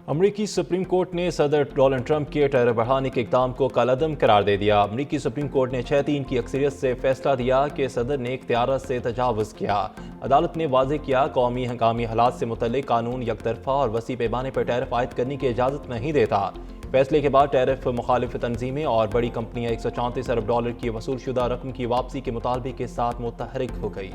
अमरीकी supreme court ने सदर डोनाल्ड ट्रंप के टेरर बढ़ाने के इक़दाम को कालादम करार दे दिया। अमरीकी सुप्रीम कोर्ट ने 6-3 की अक्सरियत से फैसला दिया कि सदर ने इख्तियारात से तजावुज़ किया। अदालत ने वाज़ेह किया कौमी हंगामी हालात से मुतल्लिक़ कानून यकतरफा और वसी पैमाने पर टैरिफ आयद करने की इजाज़त नहीं देता। फैसले के बाद टैरिफ मुखालिफ तंजीमें और बड़ी कंपनियाँ $134 अरब की वसूलशुदा रकम की वापसी के मुतालबे के साथ मुतहरिक हो गई।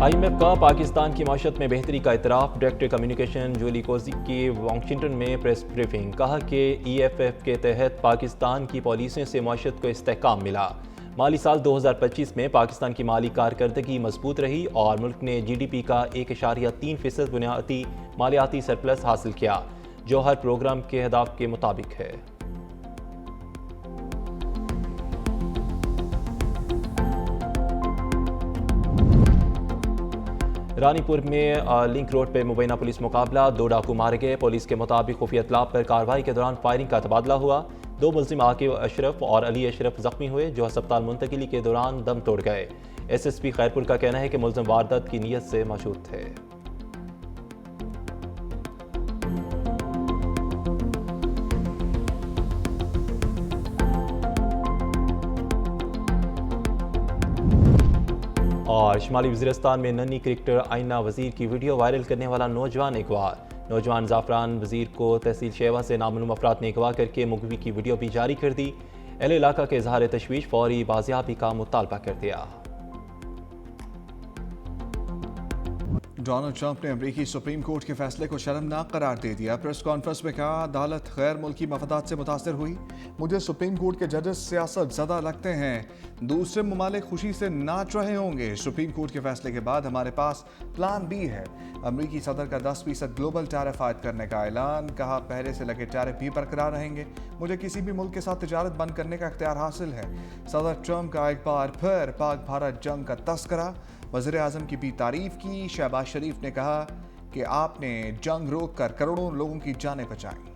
IMF का पाकिस्तान की माशत में बेहतरी का इतराफ़। डायरेक्टर कम्युनिकेशन जूली कोजी की वाशिंगटन में प्रेस ब्रीफिंग। कहा कि EFF के तहत पाकिस्तान की पॉलिसियों से माशत को इस्तेहकाम मिला। माली साल 2025 में पाकिस्तान की माली कारकर्दगी मजबूत रही और मुल्क ने GDP का 1.3% बुनियादी मालियाती सरप्लस हासिल किया, जो हर प्रोग्राम के अहदाफ के मुताबिक है। रानीपुर में लिंक रोड पर मुबैना पुलिस मुकाबला, 2 डाकू मारे गए। पुलिस के मुताबिक खुफिया इत्तला पर कार्रवाई के दौरान फायरिंग का तबादला हुआ। 2 मुलजिम आकिब अशरफ और अली अशरफ जख्मी हुए, जो अस्पताल मुंतकिली के दौरान दम तोड़ गए। SSP खैरपुर का कहना है कि मुलजिम वारदात की नीयत से मशहूर थे। और शुमाली वज़ीरिस्तान में नन्ही क्रिकेटर आइना वज़ीर की वीडियो वायरल करने वाला नौजवान अगवा। नौजवान ज़ाफ़रान वज़ीर को तहसील शेवा से नामालूम अफराद ने अगवा करके मुगवी की वीडियो भी जारी कर दी। अहले इलाका के इज़हार तशवीश फौरी बाजियाबी का मुतालबा कर दिया। डोनाल्ड ट्रंप ने अमरीकी सुप्रीम कोर्ट के फैसले को शर्मनाक करार दे दिया। प्रेस कॉन्फ्रेंस में कहा, अदालत गैर मुल्की मफादात से मुतासर हुई। मुझे सुप्रीम कोर्ट के जजेस सियासत ज़दा लगते हैं। दूसरे ममालिक खुशी से नाच रहे होंगे। सुप्रीम कोर्ट के फैसले के बाद हमारे पास प्लान बी है। अमरीकी सदर का 10% ग्लोबल टैरिफ आयद करने का ऐलान। कहा, पहले से लगे टैरिफ भी बरकरार रहेंगे। मुझे किसी भी मुल्क के साथ तिजारत बंद करने का इख्तियार हासिल है। सदर ट्रंप का एक बार फिर पाक भारत जंग का तस्करा। वज़ीर आज़म की भी तारीफ की। शहबाज शरीफ ने कहा कि आपने जंग रोक कर करोड़ों लोगों की जानें बचाई।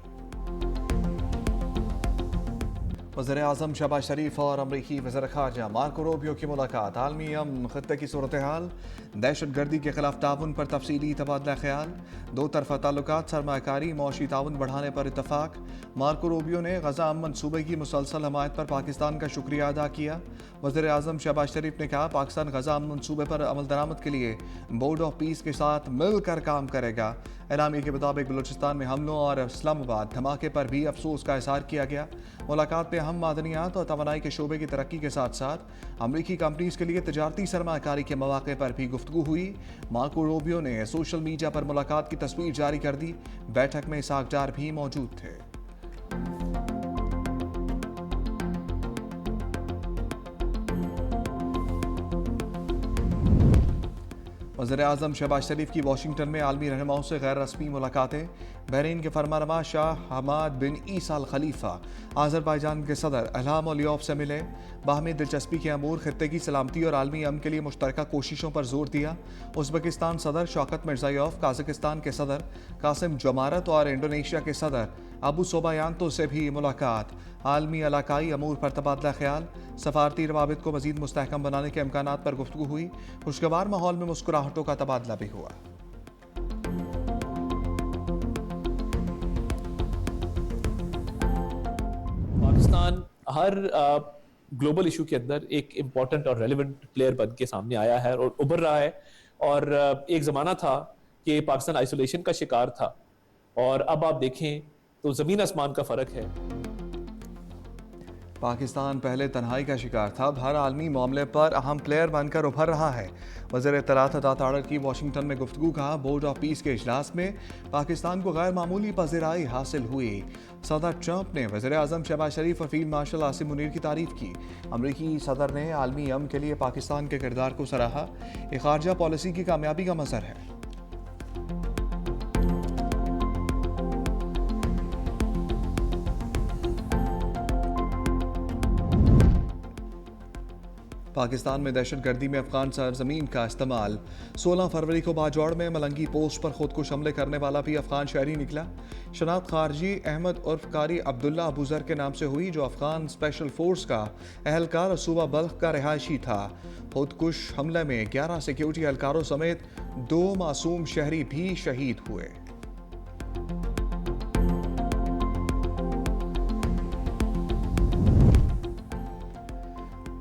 वज़ीर आज़म शहबाज शरीफ और अमरीकी वज़ीर ख़ारजा मार्को रूबियो की मुलाकात। आलमी अमन, ख़त्ते की सूरत हाल, दहशत गर्दी के खिलाफ ताउन पर तफसीली तबादला ख्याल। 2 तरफ़ा ताल्लुकात, सरमाकारी मौशी ताउन बढ़ाने पर इतफ़ाक़। मार्को रूबियो ने गज़ा अमन मनसूबे की मुसलसल हमायत पर पाकिस्तान का शुक्रिया अदा किया। वज़ीर आज़म शहबाज शरीफ ने कहा, पाकिस्तान गज़ा अमन मनसूबे पर अमल दरामद के लिए बोर्ड ऑफ पीस के साथ मिलकर काम करेगा। एलामिया के मुताबिक बलूचिस्तान में हमलों और इस्लामाबाद धमाके पर भी अफसोस का इज़हार किया गया। मुलाकात में हम मादनियात और तवानाई के शोबे की तरक्की के साथ साथ अमरीकी कंपनीज के लिए तजारती सरमाकारी के मौके पर भी गुफ्तगू हुई। मार्को रूबियो ने सोशल मीडिया पर मुलाकात की तस्वीर जारी कर दी। बैठक में इसहाक डार भी मौजूद थे। वज़ीर आज़म शहबाज शरीफ की वाशिंगटन में आलमी रहनुमाओं से गैर रस्मी मुलाकातें। बहरीन के फरमानवा शाह हमाद बिन ईसा अल खलीफा आज़रबाईजान के सदर इल्हाम अलियव से मिले। बाहमी दिलचस्पी के अमूर खित्ते की सलामती और आलमी अमन के लिए मुश्तरका कोशिशों पर जोर दिया। उज़्बेकिस्तान सदर शौकत मिर्ज़ायोव, काज़ाकिस्तान के सदर कासिम जमारत और इंडोनेशिया के सदर अबू सोबायांतो से भी मुलाकात। आलमी इलाकाई अमूर पर तबादला ख्याल। सफारती रवाबित को मज़ीद मुस्तहकम बनाने के इम्कानात पर गुफ्तगू हुई। खुशगवार माहौल में मुस्कुराहटों का तबादला भी हुआ। पाकिस्तान हर ग्लोबल इशू के अंदर एक इम्पॉर्टेंट और रेलिवेंट प्लेयर बन के सामने आया है और उभर रहा है। और एक ज़माना था कि पाकिस्तान आइसोलेशन का शिकार था और अब आप देखें तो ज़मीन आसमान का फ़र्क है। पाकिस्तान पहले तन्हाई का शिकार था, अब हर आलमी मामले पर अहम प्लेयर बनकर उभर रहा है। वज़ीर इत्तलात अता ताड़र की वाशिंगटन में गुफ्तगू। कहा, बोर्ड ऑफ पीस के इजलास में पाकिस्तान को गैर मामूली पज़ीराई हासिल हुई। सदर ट्रंप ने वज़ीर आज़म शहबाज शरीफ और फील्ड मार्शल आसिम मुनीर की तारीफ की। अमरीकी सदर ने आलमी अमन के लिए पाकिस्तान के किरदार को सराहा। ये खारजा पॉलिसी की कामयाबी का मज़हर है। पाकिस्तान में दहशतगर्दी में अफगान सरजमीन का इस्तेमाल। 16 फरवरी को बाजौड़ में मलंगी पोस्ट पर खुदकुश हमले करने वाला भी अफगान शहरी निकला। शनाख्त खारजी अहमद उर्फ कारी अब्दुल्ला अबूजर के नाम से हुई, जो अफगान स्पेशल फोर्स का अहलकार और सूबा बल्ख का रिहायशी था। खुदकुश हमले में 11 सिक्योरिटी एहलकारों समेत 2 मासूम शहरी भी शहीद हुए।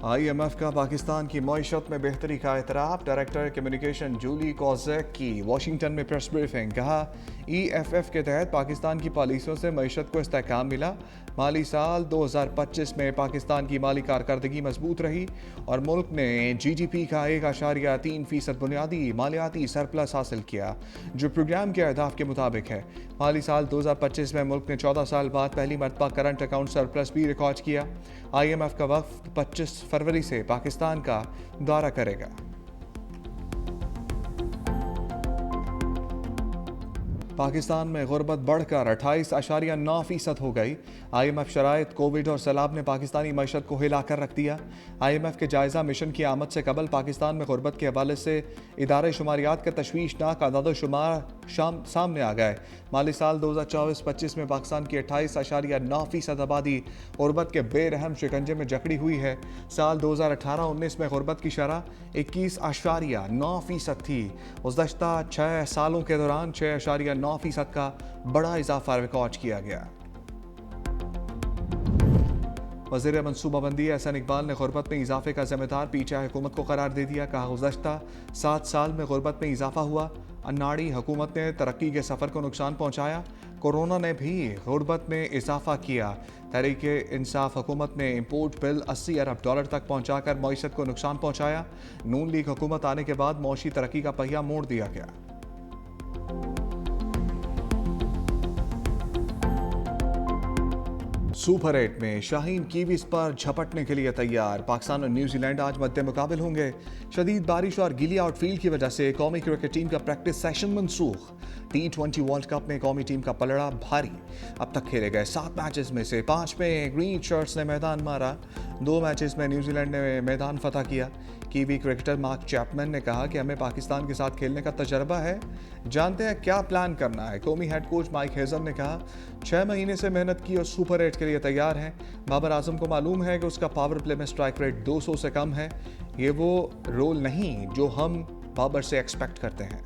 IMF का पाकिस्तान की मईशत में बेहतरी का एतराफ़। डायरेक्टर कम्युनिकेशन जूली कॉजेक की वाशिंगटन में प्रेस ब्रीफिंग। कहा, EFF के तहत पाकिस्तान की पॉलिसियों से मईशत को इस्तेहकाम मिला। माली साल 2025 में पाकिस्तान की माली कारकर्दगी मजबूत रही और मुल्क ने GDP का 1.3% बुनियादी मालियाती सरप्लस हासिल किया, जो प्रोग्राम के अहदाफ के मुताबिक है। माली साल 2025 में मुल्क ने 14 साल बाद पहली मरतबा करंट अकाउंट सरप्लस भी रिकॉर्ड किया। IMF का वफ़द 25 फरवरी से पाकिस्तान का दौरा करेगा। पाकिस्तान में गुर्बत बढ़कर 28.9% हो गई। IMF शराइत, कोविड और सैलाब ने पाकिस्तानी मईशत को हिलाकर रख दिया। IMF के जायज़ा मिशन की आमद से कबल पाकिस्तान में गुर्बत के हवाले से इदारे शुमारियात के तशवीशनाक आदाद शुमार सामने आ गए। माली साल 2024-25 में पाकिस्तान की 28.9% आबादी गुर्बत के बेरहम शिकंजे में जकड़ी हुई है। साल 2018-19 में गुर्बत की शरह 21.9% थी। गुज़श्ता 6 सालों के दौरान 6.9% का बड़ा इजाफा रिकॉर्ड किया गया। वज़ीर मनसूबाबंदी एहसन इकबाल ने गुर्बत में इजाफे का ज़िम्मेदार पीटीआई हुकूमत को करार दे दिया। कहा, गुज़श्ता 7 साल में गुर्बत में इजाफा हुआ। अन्नाड़ी हुकूमत ने तरक्की के सफ़र को नुकसान पहुँचाया। कोरोना ने भी गुर्बत में इजाफा किया। तहरीके इंसाफ हुकूमत ने इम्पोर्ट बिल $80 अरब तक पहुँचाकर मईशत को नुकसान पहुँचाया। नून लीग हुकूमत आने के बाद मौशी तरक्की का पहिया मोड़ दिया गया। सुपर 8 में शाहीन कीवीज पर झपटने के लिए तैयार। पाकिस्तान और न्यूजीलैंड आज मद्दे मुकाबिल होंगे। शदीद बारिश और गीली आउटफील्ड की वजह से कौमी क्रिकेट टीम का प्रैक्टिस सेशन मनसूख। T20 वर्ल्ड कप में कौमी टीम का पलड़ा भारी। अब तक खेले गए 7 मैचेस में से 5 में ग्रीन शर्ट्स ने मैदान मारा। 2 मैचेस में न्यूजीलैंड ने मैदान फतह किया। कीवी क्रिकेटर मार्क चैपमैन ने कहा कि हमें पाकिस्तान के साथ खेलने का तजर्बा है, जानते हैं क्या प्लान करना है। कौमी हेड कोच माइक हेजल ने कहा, 6 महीने से मेहनत की और सुपर 8 के लिए तैयार हैं। बाबर आजम को मालूम है कि उसका पावर प्ले में स्ट्राइक रेट 200 से कम है। ये वो रोल नहीं जो हम बाबर से एक्सपेक्ट करते हैं।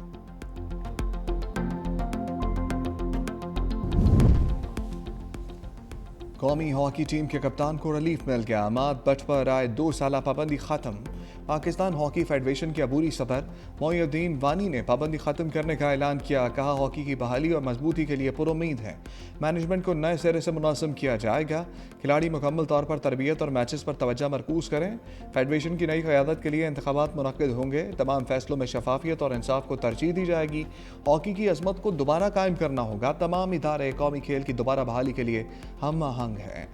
कौमी हॉकी टीम के कप्तान को रिलीफ मिल गया। अमाद बट पर आए 2 साला पाबंदी खत्म। पाकिस्तान हॉकी फेडरेशन के अबूरी सदर मोइनुद्दीन वानी ने पाबंदी खत्म करने का ऐलान किया। कहा, हॉकी की बहाली और मजबूती के लिए पुरुम्मीद है। मैनेजमेंट को नए सिरे से मुनासिब किया जाएगा। खिलाड़ी मुकम्मल तौर पर तरबियत और मैचेस पर तवज्जो मरकूज करें। फेडरेशन की नई क़यादत के लिए इंतखाबात मुनक्किद होंगे। तमाम फैसलों में शफाफियत और इंसाफ को तरजीह दी जाएगी। हॉकी की अजमत को दोबारा कायम करना होगा। तमाम इदारे कौमी खेल की दोबारा बहाली के लिए हम आहंग हैं।